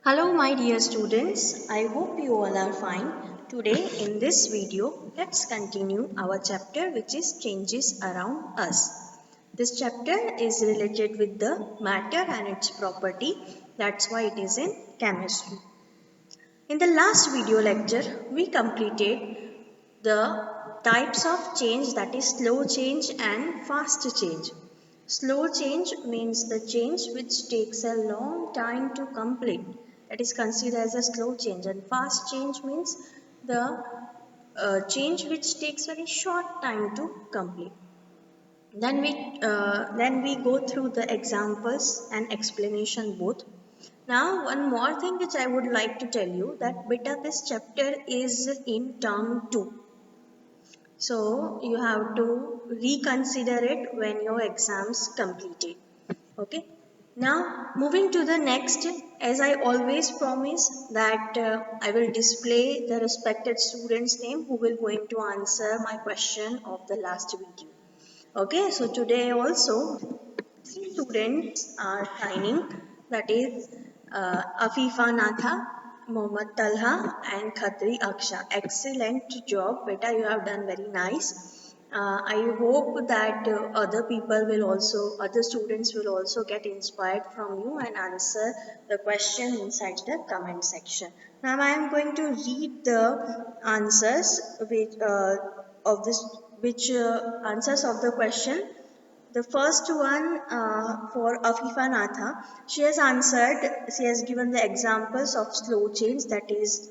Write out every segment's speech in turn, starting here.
Hello my dear students, I hope you all are fine. Today in this video, let's continue our chapter which is changes around us. This chapter is related with the matter and its property, that's why it is in chemistry. In the last video lecture, we completed the types of change, that is slow change and fast change. Slow change means the change which takes a long time to complete. That is considered as a slow change, and fast change means the change which takes very short time to complete. Then we go through the examples and explanation both. Now, one more thing which I would like to tell you, that beta this chapter is in term 2. So you have to reconsider it when your exams completed. Okay. Now moving to the next, as I always promise that I will display the respected student's name who will going to answer my question of the last video. Okay, so today also three students are signing, that is Afifa Natha, Mohammad Talha and Khatri Aksha. Excellent job, beta, you have done very nice. I hope that other students will also get inspired from you and answer the question inside the comment section. Now I am going to read the answers of this, which answers of the question. The first one for Afifa Natha, she has given the examples of slow change, that is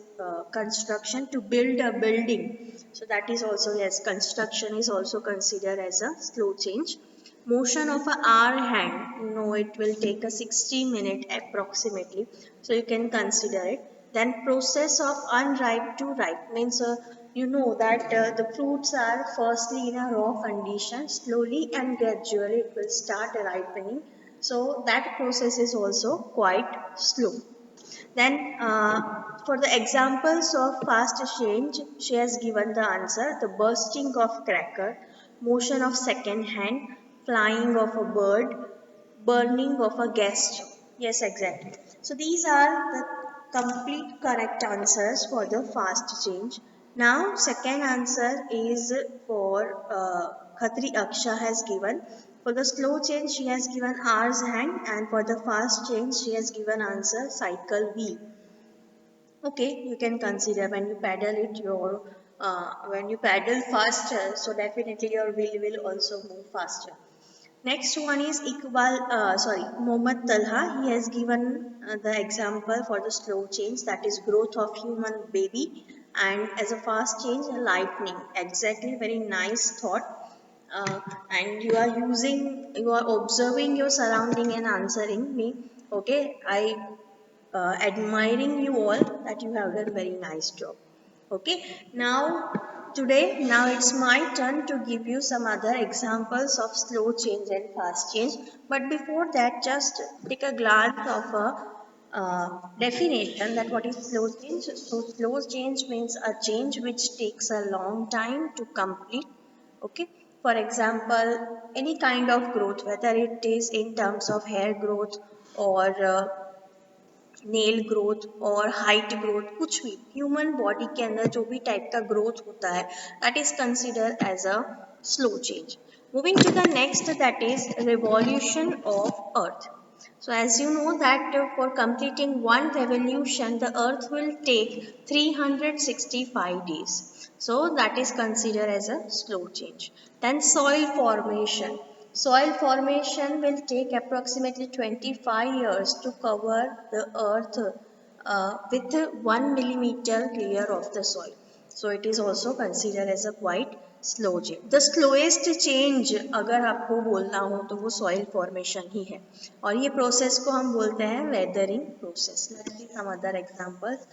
construction to build a building. So that is also, yes, construction is also considered as a slow change. Motion of a hour hand, no, it will take a 60 minute approximately. So you can consider it. Then process of unripe to ripe means you know that the fruits are firstly in a raw condition, slowly and gradually it will start ripening. So that process is also quite slow. Then for the examples of fast change, she has given the answer: the bursting of cracker, motion of second hand, flying of a bird, burning of a gas stove. Yes, exactly. So these are the complete correct answers for the fast change. Now, second answer is for Khatri Aksha has given. For the slow change, she has given hours hand, and for the fast change, she has given answer cycle wheel. Okay, you can consider when you paddle it, when you paddle faster, so definitely your wheel will also move faster. Next one is Mohammad Talha. He has given the example for the slow change, that is growth of human baby, and as a fast change, lightning. Exactly, very nice thought. And you are observing your surrounding and answering me. Okay, I admiring you all that you have done very nice job. Okay, now it's my turn to give you some other examples of slow change and fast change. But before that, just take a glance of a definition, that what is slow change. So slow change means a change which takes a long time to complete. Okay, for example, any kind of growth, whether it is in terms of hair growth or nail growth और height growth, कुछ भी human body के अंदर जो भी type का growth होता है, that is consider as a slow change. Moving to the next, that is revolution of earth. So as you know that for completing one revolution, the earth will take 365 days. So that is considered as a slow change. Then soil formation. Soil formation will take approximately 25 years to cover the earth with 1 millimeter layer of the soil. So it is also considered as a quite slow change. The slowest change अगर आपको बोलना हो तो वो soil formation ही है, और ये process को हम बोलते हैं weathering process. Let's see some other examples.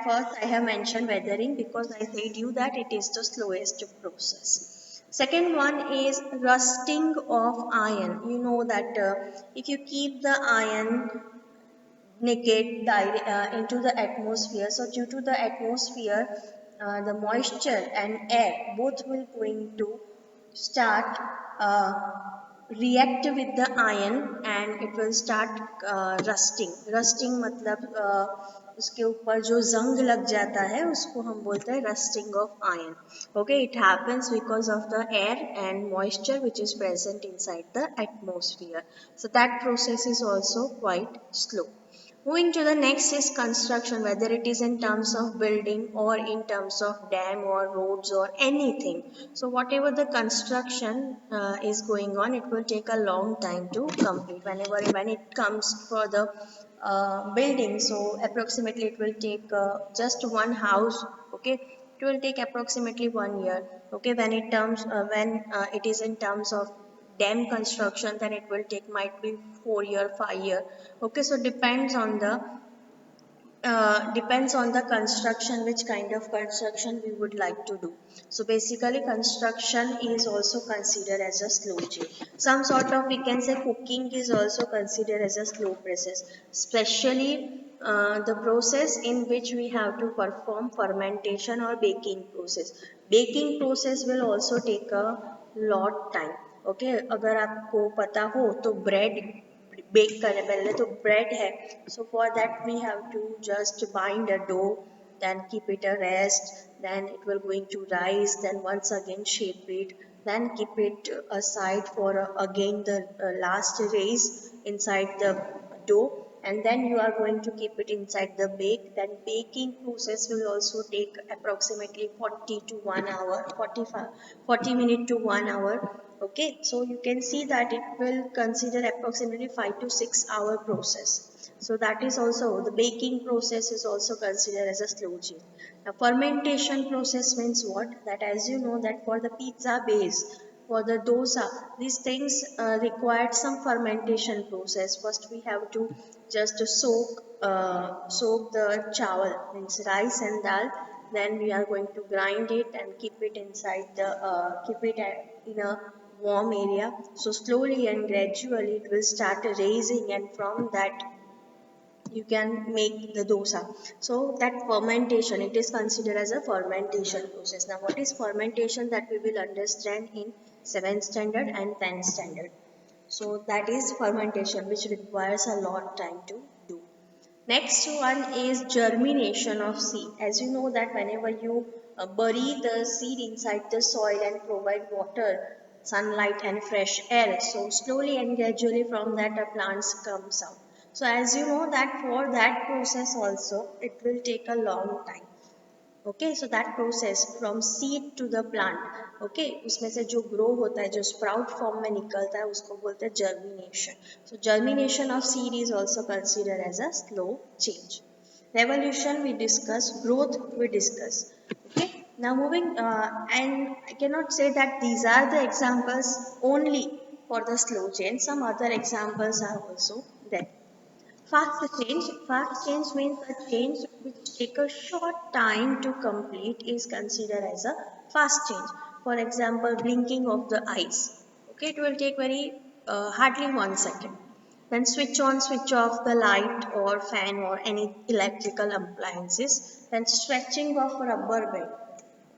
First, I have mentioned weathering because I said you that it is the slowest process. Second one is rusting of iron. You know that if you keep the iron naked into the atmosphere, so due to the atmosphere, the moisture and air both will going to start react with the iron and it will start rusting मतलब उसके ऊपर जो जंग लग जाता है उसको हम बोलते हैं rusting of iron. Okay, it happens because of the air and moisture which is present inside the atmosphere. So that process is also quite slow. Moving to the next is construction, whether it is in terms of building or in terms of dam or roads or anything. So whatever the construction is going on, it will take a long time to complete. When it comes for the building, so approximately it will take just one house. Okay, it will take approximately 1 year. Okay, when it is in terms of dam construction, then it will take might be 4 year 5 year. Okay, so depends on the construction, which kind of construction we would like to do. So basically construction is also considered as a slow change. Some sort of, we can say, cooking is also considered as a slow process, especially the process in which we have to perform fermentation or baking process. Baking process will also take a lot time. Okay, अगर आपको पता हो तो bread bake करने पहले तो bread है, so for that we have to just bind a dough, then keep it a rest, then it will going to rise, then once again shape it, then keep it aside for again the last raise inside the dough, and then you are going to keep it inside the bake. Then baking process will also take approximately 40 to 1 hour, 40 minutes to 1 hour. Okay, so you can see that it will consider approximately 5 to 6 hour process. So that is also, the baking process is also considered as a slow change. Now fermentation process means what? That as you know that for the pizza base, for the dosa, these things required some fermentation process. First we have to just soak the chawal, means rice and dal. Then we are going to grind it and keep it inside the keep it in a warm area. So slowly and gradually it will start raising, and from that you can make the dosa. So that fermentation, it is considered as a fermentation process. Now what is fermentation, that we will understand in 7th standard and 10th standard. So that is fermentation, which requires a lot time to do. Next one is germination of seed. As you know that whenever you bury the seed inside the soil and provide water, sunlight and fresh air, so slowly and gradually from that a plants comes out. So as you know that for that process also it will take a long time. Okay, so that process from seed to the plant, okay, उसमें से जो grow होता है, जो sprout form में निकलता है, उसको बोलते हैं germination. So germination of seed is also consider as a slow change. Revolution we discuss, growth we discuss. Okay, now moving and I cannot say that these are the examples only for the slow change. Some other examples are also there. Fast change means a change which take a short time to complete is considered as a fast change. For example, blinking of the eyes. Okay, it will take very hardly 1 second. Then switch on, switch off the light or fan or any electrical appliances. Then stretching of rubber band.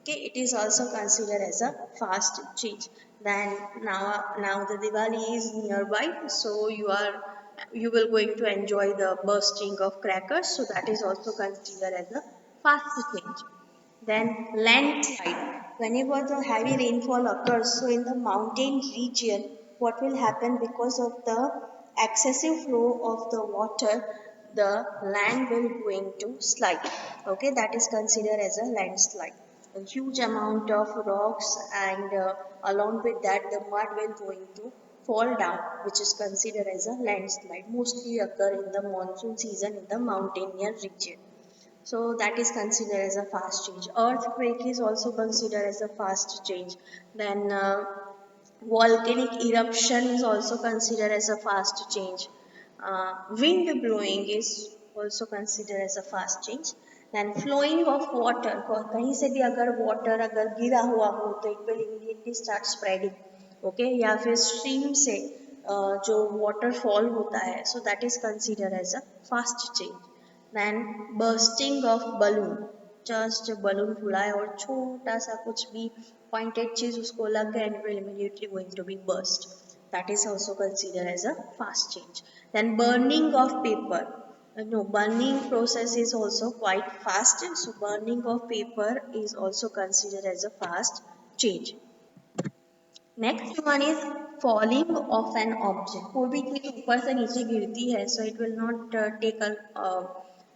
Okay, it is also considered as a fast change. Then now the Diwali is nearby, so you will going to enjoy the bursting of crackers, so that is also considered as a fast change. Then landslide. Whenever the heavy rainfall occurs, so in the mountain region, what will happen, because of the excessive flow of the water, the land will going to slide. Okay, that is considered as a landslide. A huge amount of rocks and along with that the mud will going to fall down, which is considered as a landslide. Mostly occur in the monsoon season in the mountainous region. So that is considered as a fast change. Earthquake is also considered as a fast change. Then volcanic eruption is also considered as a fast change. Wind blowing is also considered as a fast change. Then flowing of water, कहीं से भी अगर water अगर गिरा हुआ हो तो it will immediately start spreading. Okay, या फिर stream से जो waterfall होता है, so that is considered as a fast change. Then bursting of balloon, just balloon फूला है और छोटा सा कुछ भी pointed चीज उसको लग गया and will immediately going to be burst. that is also considered as a fast change. Then burning of paper. No, burning process is also quite fast. So burning of paper is also considered as a fast change. Next one is falling of an object. कोई भी चीज ऊपर से नीचे गिरती है, so it will not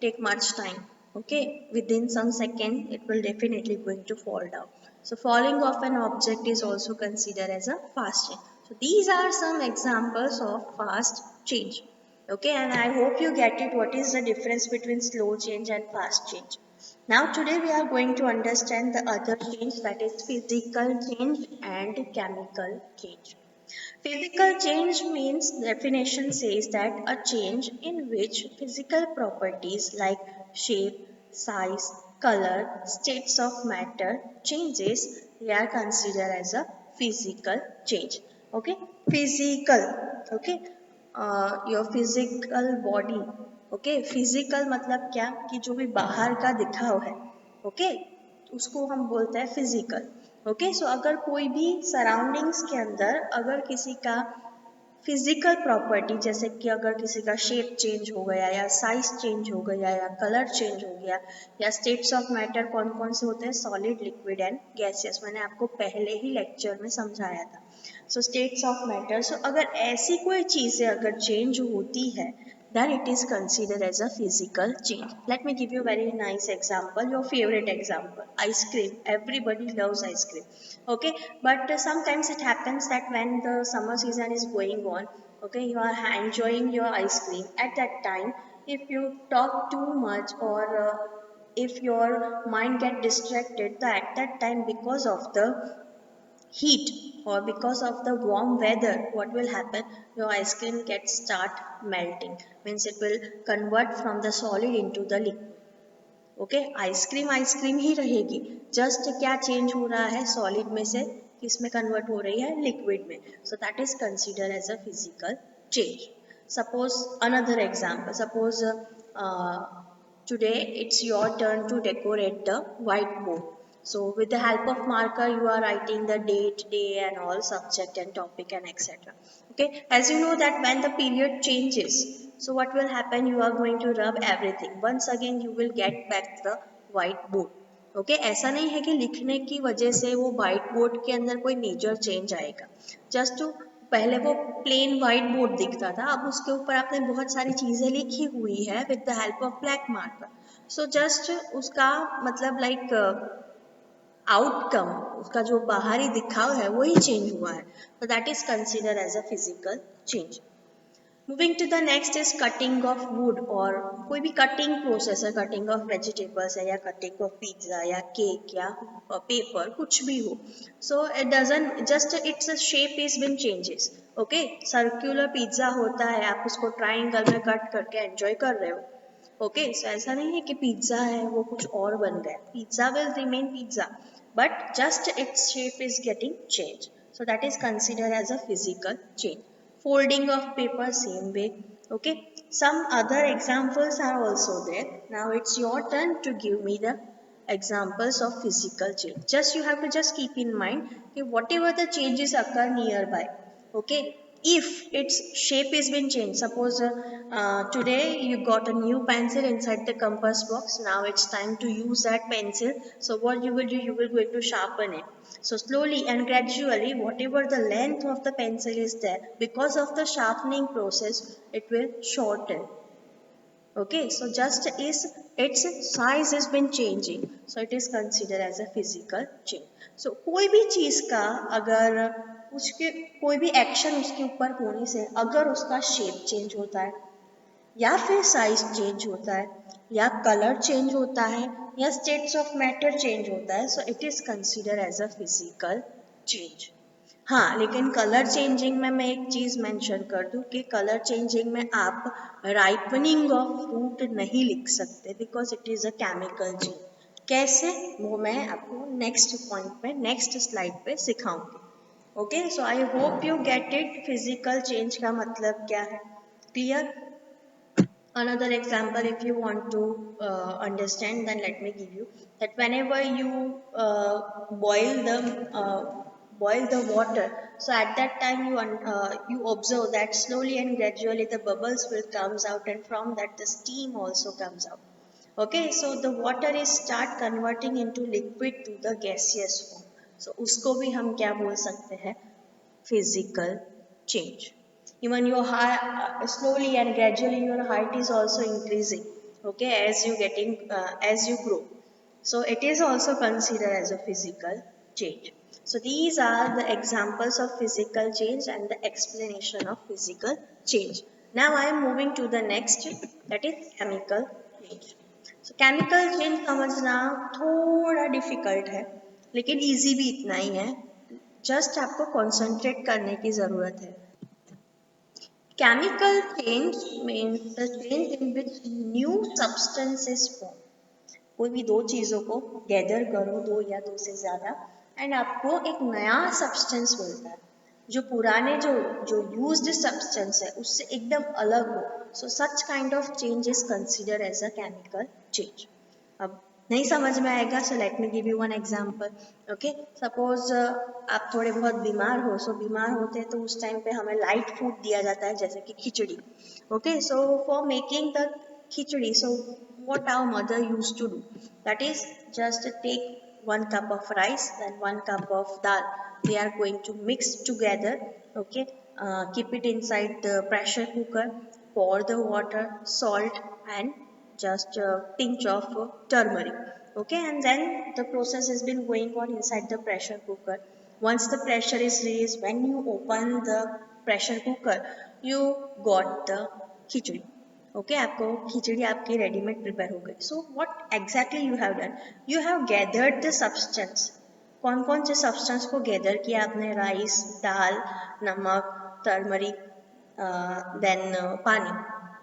take much time. Okay, within some second it will definitely going to fall down. So falling of an object is also considered as a fast change. So these are some examples of fast change. Okay, and I hope you get it what is the difference between slow change and fast change. Now today we are going to understand the other change, that is physical change and chemical change. Physical change means definition says that a change in which physical properties like shape, size, color, states of matter changes, they are considered as a physical change. Okay, physical. Okay, your physical body. Okay, physical मतलब क्या कि जो भी बाहर का दिखाव है, okay, उसको हम बोलते हैं फिजिकल. ओके, सो अगर कोई भी सराउंडिंग्स के अंदर अगर किसी का फिजिकल प्रॉपर्टी, जैसे कि अगर किसी का शेप चेंज हो गया या साइज चेंज हो गया या कलर चेंज हो गया या स्टेट्स ऑफ मैटर कौन कौन से होते हैं, सॉलिड, लिक्विड एंड गैसियस, मैंने आपको पहले ही लेक्चर में समझाया था. सो स्टेट्स ऑफ मैटर, सो अगर ऐसी कोई चीज़ें अगर चेंज होती है, then it is considered as a physical change. Let me give you a very nice example, your favorite example, ice cream. Everybody loves ice cream. Okay, but sometimes it happens that when the summer season is going on, okay, you are enjoying your ice cream. At that time, if you talk too much or if your mind get distracted, that at that time, because of the heat or because of the warm weather, what will happen, your ice cream gets start melting, means it will convert from the solid into the liquid. Okay, ice cream ही रहेगी, just क्या change हो रहा है, solid में से किस में कन्वर्ट हो रही है, लिक्विड में. So that is consider as a physical change. Suppose another example, suppose today it's your turn to decorate the whiteboard. So with the help of marker you are writing the date, day and all, subject and topic and etc. Okay, as you know that when the period changes, so what will happen, you are going to rub everything, once again you will get back the whiteboard. Okay, ऐसा नहीं है कि लिखने की वजह से वो white board के अंदर कोई मेजर चेंज आएगा. जस्ट पहले वो प्लेन व्हाइट बोर्ड दिखता था, अब उसके ऊपर आपने बहुत सारी चीजें लिखी हुई है with the help of black marker. So just उसका मतलब लाइक आउटकम, उसका जो बाहरी दिखाव है वही चेंज हुआ है. तो that is consider as a physical change. Moving to the next is cutting of wood, और कोई भी कटिंग प्रोसेस है, कटिंग ऑफ वेजिटेबल्स है या कटिंग ऑफ पिज्जा या केक या पेपर, कुछ भी हो. So it doesn't just its shape is been changes. Okay, circular pizza होता है, आप उसको ट्राइंगल में कट करके एंजॉय कर रहे हो. ओके, सो ऐसा नहीं है कि पिज्जा है वो कुछ और बन गया, pizza will remain pizza, but just its shape is getting changed. So that is considered as a physical change. Folding of paper, same way. Okay, some other examples are also there. Now it's your turn to give me the examples of physical change. Just you have to just keep in mind that whatever the changes occur nearby, okay, if its shape has been changed, suppose today you got a new pencil inside the compass box, now it's time to use that pencil. So what you will do, you will going to sharpen it. So slowly and gradually, whatever the length of the pencil is there, because of the sharpening process, it will shorten. Okay, so just is its size has been changing, so it is considered as a physical change. So कोई भी चीज का अगर उसके कोई भी action उसके ऊपर होने से अगर उसका शेप चेंज होता है या फिर साइज चेंज होता है या कलर चेंज होता है या स्टेट्स ऑफ मैटर चेंज होता है, so it is consider as a physical change. हाँ, लेकिन कलर चेंजिंग में मैं एक चीज़ मेंशन कर दूं कि कलर चेंजिंग में आप राइपनिंग ऑफ फ्रूट नहीं लिख सकते, because it is a chemical change. कैसे, वो मैं आपको नेक्स्ट पॉइंट पे, नेक्स्ट स्लाइड पे सिखाऊंगी. Okay, so I hope you get it, physical change का मतलब क्या है, clear. Another example, if you want to understand, then let me give you that whenever you boil the water, So at that time you observe that slowly and gradually the bubbles will comes out, and from that the steam also comes out. Okay, so the water is start converting into liquid to the gaseous form. So उसको भी हम क्या बोल सकते हैं? Physical change. Even your heart slowly and gradually your height is also increasing. Okay, as you getting as you grow. So it is also considered as a physical change. So these are the examples of physical change and the explanation of physical change. Now I am moving to the next, that is chemical change. So chemical change समझना थोड़ा difficult है, लेकिन easy भी इतना ही है. Just आपको concentrate करने की जरूरत है. Chemical change means the change in which new substance is formed. कोई भी दो चीज़ों को गैदर करो, दो या दो से ज़्यादा, एंड आपको एक नया सब्सटेंस मिलता है जो पुराने जो जो यूज्ड सब्सटेंस है उससे एकदम अलग हो. So such kind of change is consider as a chemical change. अब नहीं समझ में आएगा, so let me give you one example. Okay, suppose आप थोड़े बहुत बीमार हो. सो बीमार होते हैं तो उस टाइम पे हमें लाइट फूड दिया जाता है जैसे कि khichdi. Okay, so for making the khichdi, so what our mother used to do, that is just take 1 cup of rice and 1 cup of dal. We are going to mix together. Okay, keep it inside the pressure cooker, pour the water, salt, and just a pinch of turmeric. Okay, and then the process has been going on inside the pressure cooker. Once the pressure is released, when you open the pressure cooker, you got the khichdi. Okay, आपको खिचड़ी आपकी readymade prepare हो गई. So what exactly you have done, you have gathered the substance. कौन कौन से substance को gather किया आपने? राइस, दाल, नमक, टर्मरिक, देन पानी.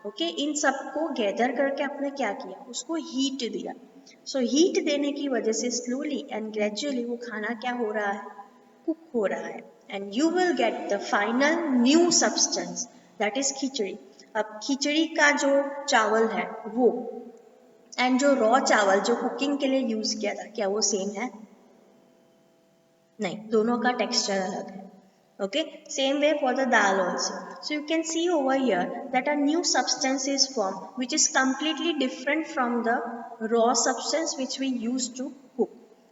ओके, इन सबको गैदर करके आपने क्या किया? उसको हीट दिया. सो हीट देने की वजह से स्लोली एंड ग्रेजुअली वो खाना क्या हो रहा है? कुक हो रहा है, and you will get the final new substance, that is khichdi. अब खिचड़ी का जो चावल है वो एंड जो रॉ चावल जो कुकिंग के लिए यूज किया था, क्या वो सेम है? नहीं, दोनों का टेक्सचर अलग है. Okay, same way for the dal also. So you can see over here that a new substance is form which is completely different from the raw substance which we use to cook.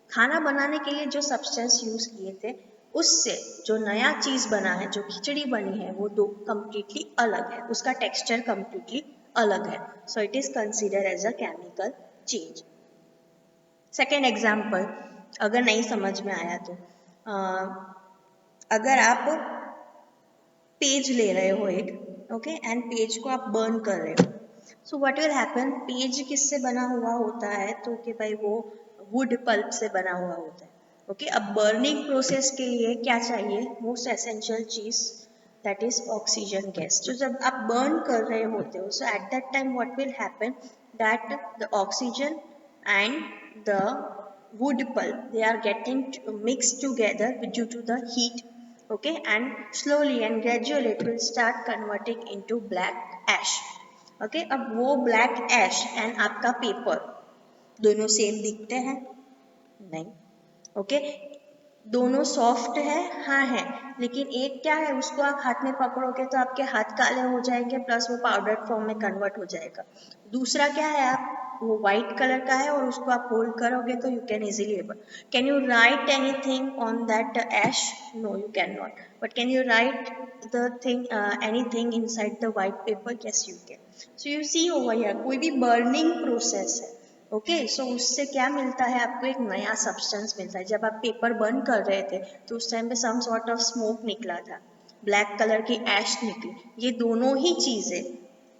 खाना बनाने के लिए जो substance use किए थे उससे जो नया चीज बना है, जो खिचड़ी बनी है, वो दो कंप्लीटली अलग है, उसका टेक्सचर कंप्लीटली अलग है. So it is consider as a chemical change. Second example, अगर नहीं समझ में आया तो अगर आप पेज ले रहे हो एक, ओके, एंड पेज को आप बर्न कर रहे हो. So what will happen, page किससे बना हुआ होता है? तो कि भाई वो वुड पल्प से बना हुआ होता है. ओके, अब बर्निंग प्रोसेस के लिए क्या चाहिए? मोस्ट एसेंशियल चीज, दैट इज ऑक्सीजन गैस. तो जब आप बर्न कर रहे होते हो, so at that time what will happen, that the oxygen and the wood pulp, they are getting mixed together due to the heat. Okay, and slowly and gradually it will start converting into black ash. Okay, अब वो black ash and आपका paper दोनों same दिखते हैं? नहीं. Okay, दोनों soft है, हाँ है, लेकिन एक क्या है, उसको आप हाथ में पकड़ोगे तो आपके हाथ काले हो जाएंगे, प्लस वो पाउडर फॉर्म में कन्वर्ट हो जाएगा. दूसरा क्या है, आप वो व्हाइट कलर का है और उसको आप होल्ड करोगे तो you can easily able. Can you write anything on that ash? No, you can not. But can you write the thing anything inside the white paper? Yes you can. So you see over here, कोई भी burning process है. Okay, so उससे क्या मिलता है आपको? एक नया सब्सटेंस मिलता है. जब आप पेपर बर्न कर रहे थे तो उस टाइम पे सम सॉर्ट ऑफ स्मोक निकला था, ब्लैक कलर की ऐश निकली. ये दोनों ही चीजें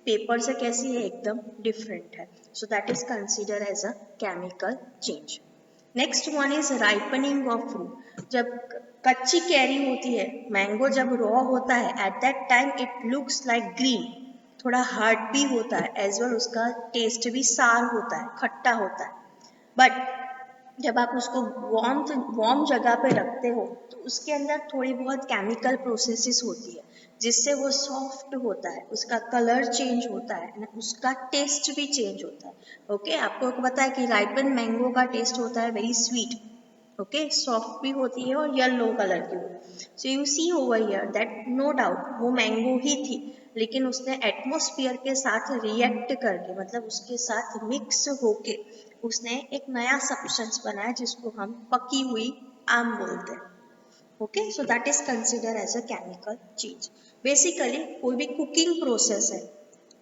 पेपर से कैसी है? एकदम डिफरेंट है. So that is consider as a chemical change. Next one is ripening of fruit. जब कच्ची कैरी होती है, मैंगो जब रॉ होता है, eight that time it looks like green, थोड़ा हार्ड भी होता है, एज वेल उसका टेस्ट भी सार होता है, खट्टा होता है. बट जब आप उसको वार्म जगह पे रखते हो तो उसके अंदर थोड़ी बहुत केमिकल प्रोसेसेस होती है जिससे वो सॉफ्ट होता है, उसका कलर चेंज होता है, उसका टेस्ट भी चेंज होता है. ओके, आपको पता है कि राइपन मैंगो का टेस्ट होता है वेरी स्वीट, ओके, सॉफ्ट भी होती है और येलो कलर की भी। So you see over here that no doubt वो मैंगो ही थी, लेकिन उसने एटमॉस्फेयर के साथ रिएक्ट करके, मतलब उसके साथ मिक्स होके उसने एक नया सब्सटेंस बनाया जिसको हम पकी हुई आम बोलते हैं। Okay, so that is consider as a chemical change. Basically कोई भी कुकिंग प्रोसेस है,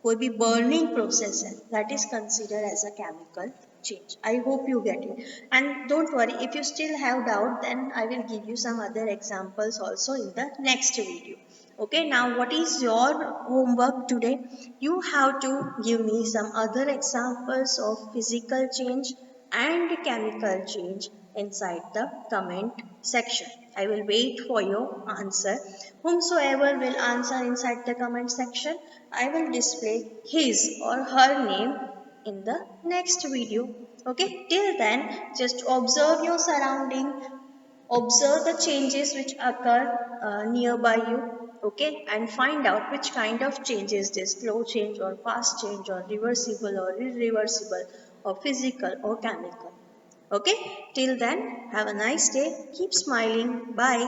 कोई भी बर्निंग प्रोसेस है, that is consider as a chemical change. I hope you get it. And don't worry, if you still have doubt, then I will give you some other examples also in the next video. Okay, now what is your homework today? You have to give me some other examples of physical change and chemical change inside the comment section. I will wait for your answer. Whomsoever will answer inside the comment section, I will display his or her name in the next video. Okay, till then, just observe your surrounding, observe the changes which occur nearby you, okay, and find out which kind of change is this, slow change or fast change or reversible or irreversible or physical or chemical. Okay, till then, have a nice day, keep smiling, bye.